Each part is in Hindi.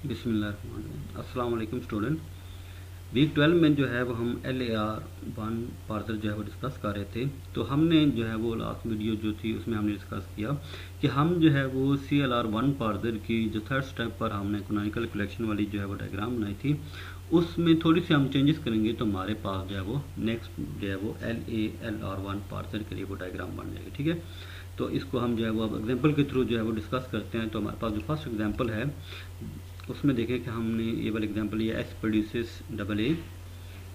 बिस्मिल्लाहिर्रहमानिर्रहीम। अस्सलाम वालेकुम स्टूडेंट। वीक 12 में जो है वो हम LAR1 पार्सर जो है वो डिस्कस कर रहे थे। तो हमने जो है वो लास्ट वीडियो जो थी उसमें हमने डिस्कस किया कि हम जो है वो CLR1 पार्सर की जो थर्ड स्टेप पर हमने कैनोनिकल कलेक्शन वाली जो है वो डायग्राम बनाई थी, उसमें थोड़ी सी हम चेंजेस करेंगे तो हमारे पास जो है वो नेक्स्ट जो है वो LAR1 पार्सर के लिए वो डायग्राम बन जाएगी। ठीक है, तो इसको हम जो है वो अब एग्जांपल के थ्रू जो है वो डिस्कस करते हैं। तो हमारे पास जो फर्स्ट एग्जांपल है उसमें देखें कि हमने ये वाला एग्जांपल लिया, S produces double A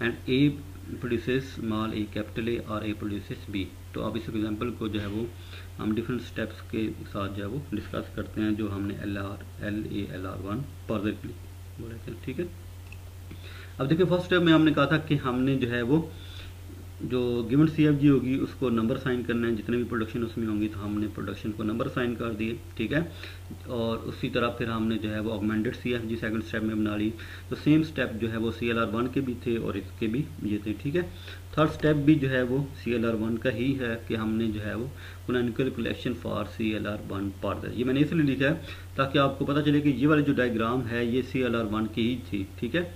and A produces small A capital A और A प्रोड्यूसेस B। तो अब इस एग्जांपल को जो है वो हम डिफरेंट स्टेप्स के साथ जो है वो डिस्कस करते हैं जो हमने LAR1 पार्सर के लिए बोले थे। ठीक है, अब देखिए फर्स्ट स्टेप में हमने कहा था कि हमने जो है वो जो गिवन CFG होगी उसको नंबर साइन करना है, जितने भी प्रोडक्शन उसमें होंगी तो हमने प्रोडक्शन को नंबर साइन कर दिए। ठीक है, और उसी तरह फिर हमने जो है वो ऑगमेंटेड CFG सेकंड स्टेप में बना ली। तो सेम स्टेप जो है वो CLR1 के भी थे और इसके भी ये थे। ठीक है, थर्ड स्टेप भी जो है वो CLR1 का ही है कि हमने जो है वो canonical collection for CLR1 parser, ये मैंने इसलिए लिखा है ताकि आपको पता चले कि ये वाली जो डायग्राम है ये CLR1 की ही थी। ठीक है,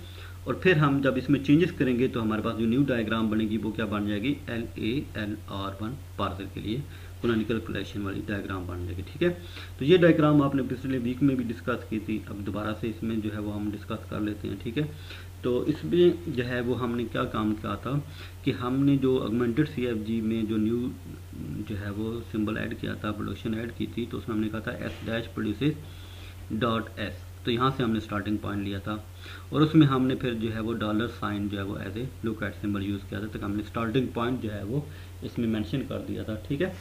और फिर हम जब इसमें चेंजेस करेंगे तो हमारे पास जो न्यू डायग्राम बनेगी वो क्या बन जाएगी, LAR1 पार्सर के लिए कैनोनिकल कलेक्शन वाली डायग्राम बन जाएगी। ठीक है, तो ये डायग्राम आपने पिछले वीक में भी डिस्कस की थी, अब दोबारा से इसमें जो है वो हम डिस्कस कर लेते हैं। ठीक है, तो इसमें जो है वो हमने क्या काम किया था कि हमने जो ऑगमेंटेड CFG में जो न्यू जो है वो सिंबल ऐड किया था, प्रोडक्शन ऐड की थी, तो उसमें हमने कहा था S' प्रोड्यूसेस डॉट S। तो यहाँ से हमने स्टार्टिंग पॉइंट लिया था और उसमें हमने फिर जो है वो डॉलर साइन जो है वो as a look at symbol use किया था, तक हमने स्टार्टिंग पॉइंट जो है वो इसमें मेंशन कर दिया था। ठीक है,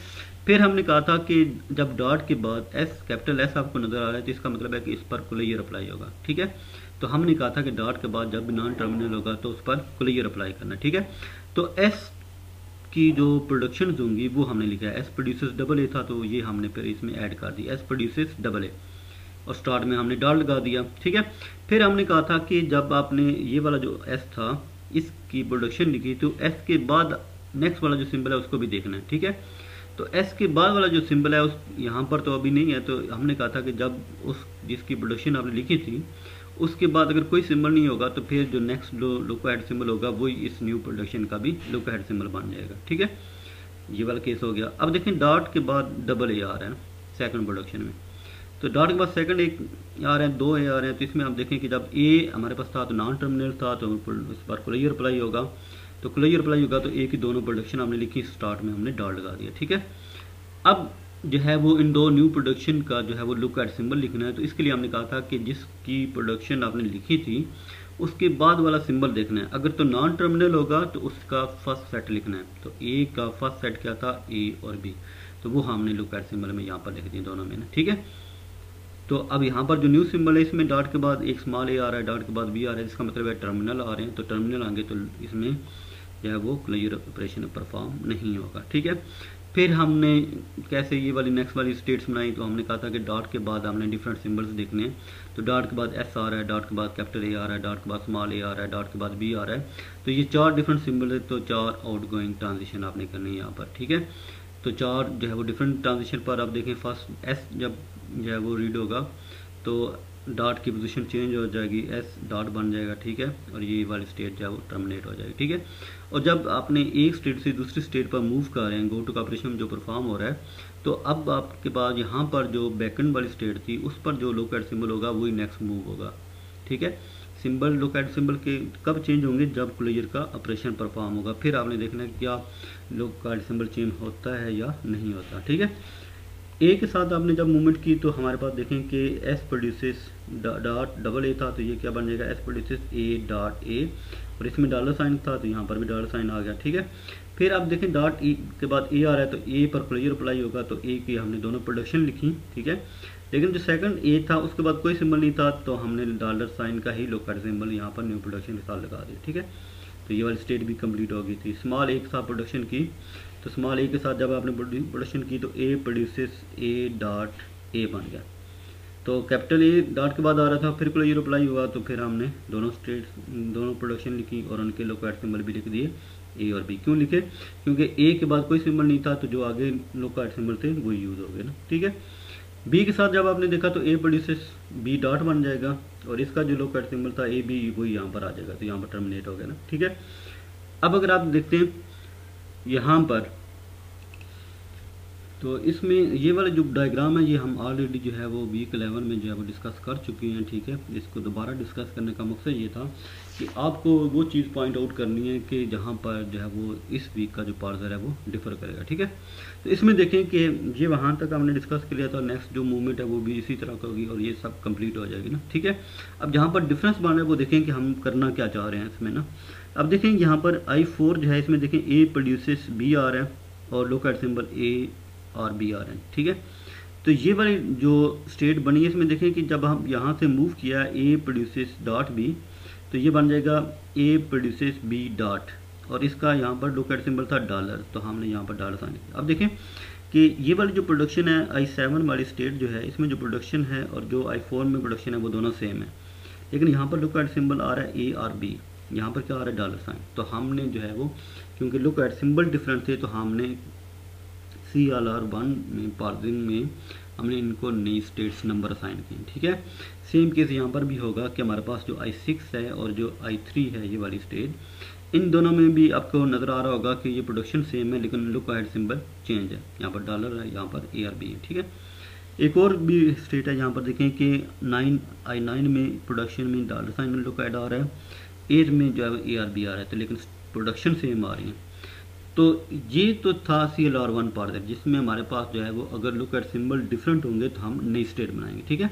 फिर हमने कहा था कि जब डॉट के बाद कैपिटल S आपको नज़र आ रहा है तो इसका मतलब है कि इस पर क्लियर अप्लाई होगा। ठीक है, तो हमने कहा था कि डॉट के बाद जब भी नॉन टर्मिनल होगा तो उस पर क्लियर अप्लाई करना। ठीक है, तो S की जो प्रोडक्शन होंगी वो हमने लिखा है, S प्रोड्यूसेस डबल ए था तो ये हमने फिर इसमें ऐड कर दी S प्रोड्यूसेस डबल ए और स्टार्ट में हमने डॉट लगा दिया। ठीक है, फिर हमने कहा था कि जब आपने ये वाला जो S था इसकी प्रोडक्शन लिखी तो S के बाद नेक्स्ट वाला जो सिंबल है उसको भी देखना है। ठीक है, तो S के बाद वाला जो सिंबल है उस यहाँ पर तो अभी नहीं है, तो हमने कहा था कि जब उस जिसकी प्रोडक्शन आपने लिखी थी उसके बाद अगर कोई सिंबल नहीं होगा तो फिर जो नेक्स्ट लुक हेड सिंबल होगा वही इस न्यू प्रोडक्शन का भी लुक हेड सिंबल बन जाएगा। ठीक है, ये वाला केस हो गया। अब देखें डॉट के बाद डबल ए आ रहा है ना सेकंड प्रोडक्शन में, तो डॉट के बाद सेकंड एक आ रहे हैं, दो ए आ रहे हैं, तो इसमें हम देखें कि जब ए हमारे पास था तो नॉन टर्मिनल था तो इस बार क्लियर अप्लाई होगा, तो क्लियर अप्लाई होगा तो ए की दोनों प्रोडक्शन हमने लिखी, स्टार्ट में हमने डॉट लगा दिया। ठीक है, अब जो है वो इन दो न्यू प्रोडक्शन का जो है वो लुक एट सिंबल लिखना है, तो इसके लिए हमने कहा था कि जिसकी प्रोडक्शन आपने लिखी थी उसके बाद वाला सिंबल देखना है, अगर तो नॉन टर्मिनल होगा तो उसका फर्स्ट सेट लिखना है। तो ए का फर्स्ट सेट क्या था, ए और बी, तो वो हमने लुक एट सिंबल में यहाँ पर लिख दिए दोनों में ना। ठीक है, तो अब यहाँ पर जो न्यू सिंबल है इसमें डॉट के बाद एक स्मॉल ए आ रहा है, डॉट के बाद बी आ रहा है, जिसका मतलब है टर्मिनल आ रहे हैं, तो टर्मिनल आएंगे तो इसमें जो है वो क्लियर ऑपरेशन परफॉर्म नहीं होगा। ठीक है, फिर हमने कैसे ये वाली नेक्स्ट वाली स्टेट्स बनाई, तो हमने कहा था कि डॉट के बाद हमने डिफरेंट सिंबल्स देखने हैं, तो डॉट के बाद S आ रहा है, डॉट के बाद कैपिटल ए आ रहा है, डॉट के बाद स्मॉल ए आ रहा है, डॉट के बाद बी आ रहा है, तो ये चार डिफरेंट सिंबल है, तो चार आउटगोइंग ट्रांजिशन आपने करनी है यहाँ पर। ठीक है, तो चार जो है वो डिफरेंट ट्रांजिशन पर आप देखें, फर्स्ट S जब जो है वो रीड होगा तो डॉट की पोजीशन चेंज हो जाएगी, S डॉट बन जाएगा। ठीक है, और ये वाली स्टेट जो है वो टर्मिनेट हो जाएगी। ठीक है, और जब आपने एक स्टेट से दूसरी स्टेट पर मूव कर रहे हैं, गो टू का ऑपरेशन जो परफॉर्म हो रहा है, तो अब आपके पास यहाँ पर जो बैकेंड वाली स्टेट थी उस पर जो लुक एट सिंबल होगा वही नेक्स्ट मूव होगा। ठीक है, सिंबल लुक एट सिंबल के कब चेंज होंगे, जब क्लियर का ऑपरेशन परफॉर्म होगा, फिर आपने देखना है कि क्या लुक एट सिंबल चेंज होता है या नहीं होता। ठीक है, ए के साथ आपने जब मूवमेंट की तो हमारे पास देखें कि S produces dot double A था, तो ये क्या बन जाएगा, S produces A dot A, और इसमें डॉलर साइन था तो यहाँ पर भी डॉलर साइन आ गया। ठीक है, फिर आप देखें डॉट ई के बाद ए आ रहा है तो ए पर क्लियर अप्लाई होगा, तो ए की हमने दोनों प्रोडक्शन लिखी। ठीक है, लेकिन जो सेकंड ए था उसके बाद कोई सिंबल नहीं था तो हमने डॉलर साइन का ही लुक एट सिंबल यहाँ पर न्यू प्रोडक्शन के साथ लगा दिया। ठीक है, तो ये वाली स्टेट भी कंप्लीट हो गई थी। स्मॉल ए के साथ प्रोडक्शन की, तो स्मॉल ए के साथ जब आपने प्रोडक्शन की तो A produces A dot A बन गया, तो कैपिटल ए डॉट के बाद आ रहा था, फिर क्लियर अप्लाई हुआ तो फिर हमने दोनों प्रोडक्शन लिखी और उनके लुक एट सिंबल भी लिख दिए, ए और बी। क्यों लिखे, क्योंकि ए के बाद कोई सिंबल नहीं था तो जो आगे लुक एट सिंबल थे वो यूज़ हो गए ना। ठीक है, बी के साथ जब आपने देखा तो ए प्रोड्यूसेस बी डॉट बन जाएगा, और इसका जो लुकआउट सिंबल था ए बी वही यहाँ पर आ जाएगा, तो यहाँ पर टर्मिनेट हो गया ना, ठीक है। अब अगर आप देखते हैं यहाँ पर, तो इसमें ये वाला जो डायग्राम है ये हम ऑलरेडी जो है वो वीक 11 में जो है वो डिस्कस कर चुके हैं, ठीक है। इसको दोबारा डिस्कस करने का मकसद ये था कि आपको वो चीज़ पॉइंट आउट करनी है कि जहाँ पर जो है वो इस वीक का जो पार्सर है वो डिफर करेगा, ठीक है। तो इसमें देखें कि ये वहाँ तक हमने डिस्कस कर लिया था, नेक्स्ट जो मूवमेंट है वो भी इसी तरह का होगी और ये सब कंप्लीट हो जाएगी ना, ठीक है। अब जहाँ पर डिफरेंस बन रहा है वो देखें कि हम करना क्या चाह रहे हैं इसमें ना। अब देखें यहाँ पर I4 जो है इसमें देखें ए प्रोड्यूसेस बी आ रहा है और लुकआउट सिंबल ए और बी आ रहे हैं, ठीक है। तो ये वाली जो स्टेट बनी है इसमें देखें कि जब हम यहाँ से मूव किया ए प्रोड्यूसेस डॉट बी, तो ये बन जाएगा ए प्रोड्यूसेस बी डॉट, और इसका यहाँ पर लुकआउट सिंबल था डॉलर, तो हमने यहाँ पर डॉलर साइन किया। अब देखें कि ये वाली जो प्रोडक्शन है I7 वाली स्टेट जो है इसमें जो प्रोडक्शन है और जो I4 में प्रोडक्शन है वो दोनों सेम है, लेकिन यहाँ पर लुकआउट सिंबल आ रहा है ए और बी, यहाँ पर क्या आ रहा है डॉलर साइन। तो हमने जो है वो क्योंकि लुकआउट सिंबल डिफरेंट थे तो हमने CLR1 में पार्सिंग में हमने इनको नई स्टेट्स नंबर असाइन किए, ठीक है। सेम केस यहाँ पर भी होगा कि हमारे पास जो I6 है और जो I3 है ये वाली स्टेट, इन दोनों में भी आपको नज़र आ रहा होगा कि ये प्रोडक्शन सेम है लेकिन लुकआउट सिंबल चेंज है, यहाँ पर डॉलर है, यहाँ पर ARB है, ठीक है। एक और भी स्टेट है, यहाँ पर देखें कि I9 में प्रोडक्शन में डॉलर साइन लुकआउट आ रहा है, 8 में जो है ARB आ रहा है, तो लेकिन प्रोडक्शन सेम आ रही है। तो ये तो था CLR1 पार्सर जिसमें हमारे पास जो है वो अगर लुकआउट सिंबल डिफरेंट होंगे तो हम नई स्टेट बनाएंगे, ठीक है।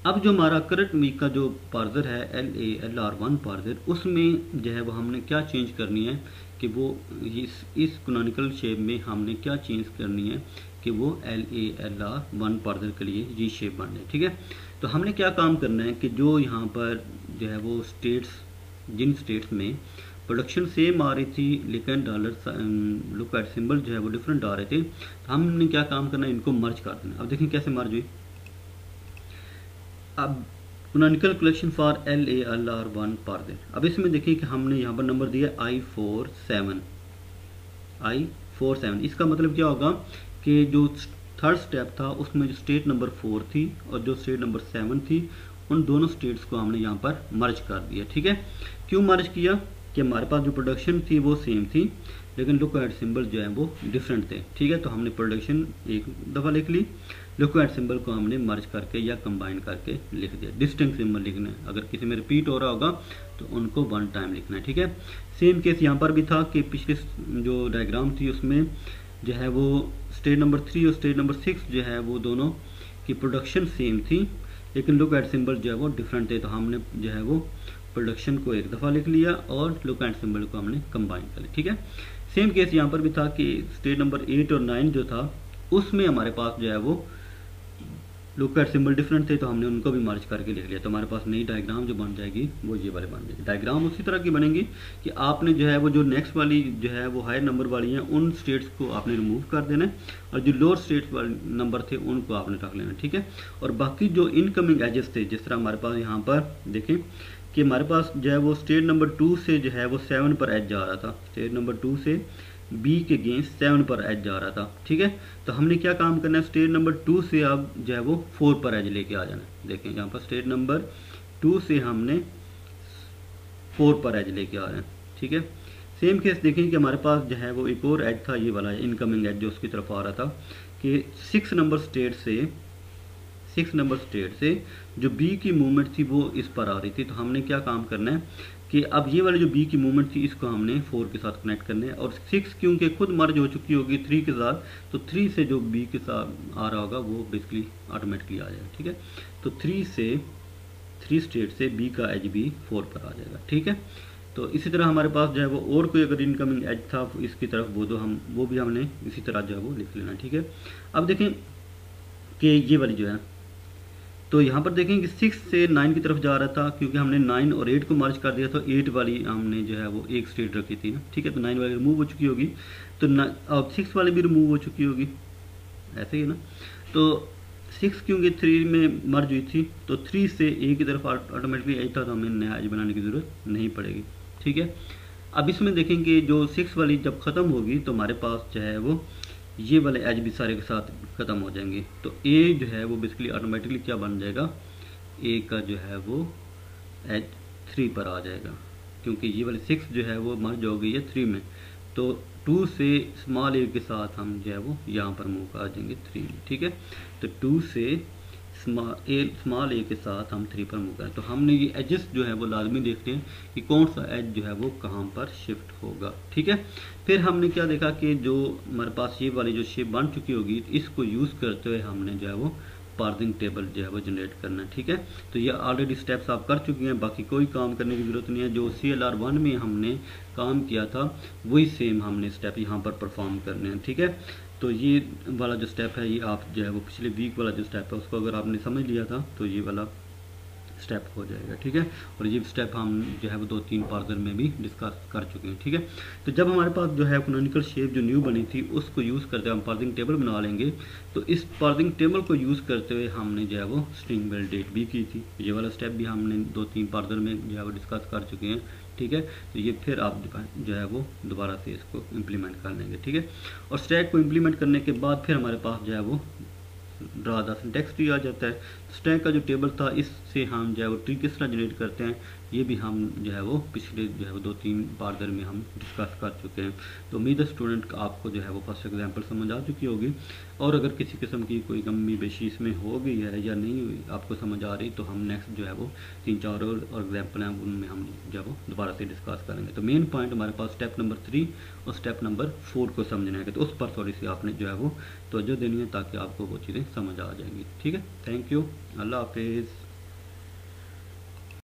अब जो हमारा करंट वीक का जो पार्सर है LALR1 पार्सर, उसमें जो है वो हमने क्या चेंज करनी है कि वो इस कैनोनिकल शेप में हमने क्या चेंज करनी है कि वो LALR1 पार्सर के लिए ये शेप बन जाए, ठीक है। तो हमने क्या काम करना है कि जो यहाँ पर जो है वो स्टेट्स, जिन स्टेट्स में प्रोडक्शन सेम आ रही थी लेकिन डॉलर लुकआउट सिंबल जो है वो डिफरेंट आ रहे थे, तो हमने क्या काम करना है, इनको मर्ज कर देना। अब देखें कैसे मर्ज हुई। अब canonical collection for LALR1 parser, अब इसमें देखिए कि हमने यहाँ पर नंबर दिया I47। इसका मतलब क्या होगा कि जो थर्ड स्टेप था उसमें जो स्टेट नंबर 4 थी और जो स्टेट नंबर 7 थी, उन दोनों स्टेट्स को हमने यहाँ पर मर्ज कर दिया, ठीक है। क्यों मर्ज किया कि हमारे पास जो प्रोडक्शन थी वो सेम थी लेकिन लुकआउट सिंबल जो है वो डिफरेंट थे, ठीक है। तो हमने प्रोडक्शन एक दफ़ा लिख ली, लुकआउट सिंबल को हमने मर्ज करके या कंबाइन करके लिख दिया। डिस्टिंक्ट सिंबल लिखना है, अगर किसी में रिपीट हो रहा होगा तो उनको 1 टाइम लिखना है, ठीक है। सेम केस यहाँ पर भी था कि पिछले जो डायग्राम थी उसमें जो है वो स्टेट नंबर 3 और स्टेट नंबर 6 जो है वो दोनों की प्रोडक्शन सेम थी लेकिन लुकआउट सिंबल जो है वो डिफरेंट थे, तो हमने जो है वो प्रोडक्शन को एक दफ़ा लिख लिया और लुकआउट सिंबल को हमने कंबाइन कर लिया, ठीक है। सेम केस यहाँ पर भी था कि स्टेट नंबर 8 और 9 जो था उसमें हमारे पास जो है वो लुकआउट सिंबल डिफरेंट थे, तो हमने उनको भी मर्ज करके लिख लिया। तो हमारे पास नई डायग्राम जो बन जाएगी वो ये वाले बन जाएगी। डायग्राम उसी तरह की बनेगी कि आपने जो है वो जो नेक्स्ट वाली जो है वो हायर नंबर वाली हैं उन स्टेट्स को आपने रिमूव कर देना है और जो लोअर स्टेट्स वाले नंबर थे उनको आपने रख लेना, ठीक है। और बाकी जो इनकमिंग एजेस थे, जिस तरह हमारे पास यहाँ पर देखें कि हमारे पास जो है वो स्टेट नंबर 2 से जो है वो 7 पर एज जा रहा था, स्टेट नंबर 2 से बी के अगेंस्ट 7 पर एज जा रहा था, ठीक है। तो हमने क्या काम करना है, स्टेट नंबर 2 से अब जो है वो 4 पर एज लेके आ जाना है। देखें यहाँ पर स्टेट नंबर 2 से हमने 4 पर एज लेके आ रहे हैं, ठीक है। सेम केस देखें कि हमारे पास जो है वो एक और एज था, ये वाला इनकमिंग एज जो उसकी तरफ आ रहा था कि 6 नंबर स्टेट से जो बी की मूवमेंट थी वो इस पर आ रही थी। तो हमने क्या काम करना है कि अब ये वाली जो बी की मूवमेंट थी इसको हमने 4 के साथ कनेक्ट करना है और 6 क्योंकि खुद मर्ज हो चुकी होगी 3 के साथ, तो 3 से जो बी के साथ आ रहा होगा वो बेसिकली ऑटोमेटिकली आ जाएगा, ठीक है। तो 3 स्टेट से बी का एज भी 4 पर आ जाएगा, ठीक है। तो इसी तरह हमारे पास जो है वो और कोई अगर इनकमिंग एज था इसकी तरफ वो भी हमने इसी तरह जो है वो लिख लेना, ठीक है। अब देखें कि ये वाली जो है, तो यहाँ पर देखें कि 6 से 9 की तरफ जा रहा था क्योंकि हमने 9 और 8 को मर्ज कर दिया, तो 8 वाली हमने जो है वो एक स्टेट रखी थी ना, ठीक है। तो 9 वाली रिमूव हो चुकी होगी, तो अब 6 वाली भी रिमूव हो चुकी होगी, ऐसे ही ना। तो 6 क्योंकि 3 में मर्ज हुई थी तो 3 से ए की तरफ ऑटोमेटिकली एज था, तो हमें नया एज बनाने की ज़रूरत नहीं पड़ेगी, ठीक है। अब इसमें देखेंगे जो 6 वाली जब ख़त्म होगी तो हमारे पास जो है वो ये वाले एज भी सारे के साथ ख़त्म हो जाएंगे। तो ए जो है वो बेसिकली ऑटोमेटिकली क्या बन जाएगा, ए का जो है वो एज 3 पर आ जाएगा, क्योंकि ये वाले 6 जो है वो मर्ज हो गई है 3 में। तो 2 से स्मॉल ए के साथ हम जो है वो यहाँ पर मूव कर जाएंगे 3 में, ठीक है। तो 2 से स्मॉल ए के साथ हम 3 पर मूव करें। तो हमने ये एजेस जो है वो लाजमी देखते हैं कि कौन सा एज जो है वो कहाँ पर शिफ्ट होगा, ठीक है। फिर हमने क्या देखा कि जो हमारे पास ये वाली जो शेप बन चुकी होगी, इसको यूज़ करते हुए हमने जो है वो पार्सिंग टेबल जो है वो जनरेट करना है, ठीक है। तो ये ऑलरेडी स्टेप्स आप कर चुके हैं, बाकी कोई काम करने की ज़रूरत नहीं है। जो CLR1 में हमने काम किया था वही सेम हमने स्टेप यहाँ पर परफॉर्म करने हैं, ठीक है। तो ये वाला जो स्टेप है, ये आप जो है वो पिछले वीक वाला जो स्टेप है उसको अगर आपने समझ लिया था तो ये वाला स्टेप हो जाएगा, ठीक है। और ये स्टेप हम जो है वो 2-3 पार्सर में भी डिस्कस कर चुके हैं, ठीक है। तो जब हमारे पास जो है कैनोनिकल शेप जो न्यू बनी थी उसको यूज़ करते हुए हम पार्सिंग टेबल बना लेंगे। तो इस पार्सिंग टेबल को यूज़ करते हुए हमने जो है वो स्ट्रिंग वैलिडेट भी की थी। ये वाला स्टेप भी हमने 2-3 पार्सर में जो है वो डिस्कस कर चुके हैं, ठीक है। तो ये फिर आप जो है वो दोबारा से इसको इम्प्लीमेंट कर लेंगे, ठीक है। और स्टैक को इम्प्लीमेंट करने के बाद फिर हमारे पास जो है वो ड्रा द सिंटैक्स ट्री आ जाता है। स्टैक का जो टेबल था, इससे हम जो है वो ट्री किस तरह जनरेट करते हैं, ये भी हम जो है वो पिछले जो है वो 2-3 पार्सर में हम डिस्कस कर चुके हैं। तो उम्मीद है स्टूडेंट आपको जो है वो फर्स्ट एग्जांपल समझ आ चुकी होगी। और अगर किसी किस्म की कोई कमी बेशी इसमें हो गई है या नहीं हुई आपको समझ आ रही, तो हम नेक्स्ट जो है वो 3-4 और एग्जाम्पल हैं उनमें हम जो है वो दोबारा से डिस्कस करेंगे। तो मेन पॉइंट हमारे पास स्टेप नंबर 3 और स्टेप नंबर 4 को समझना है, तो उस पर थोड़ी सी आपने जो है वो तवज्जो देनी है ताकि आपको वो चीज़ें समझ आ जाएंगी, ठीक है। थैंक यू, अल्लाह हाफिज़।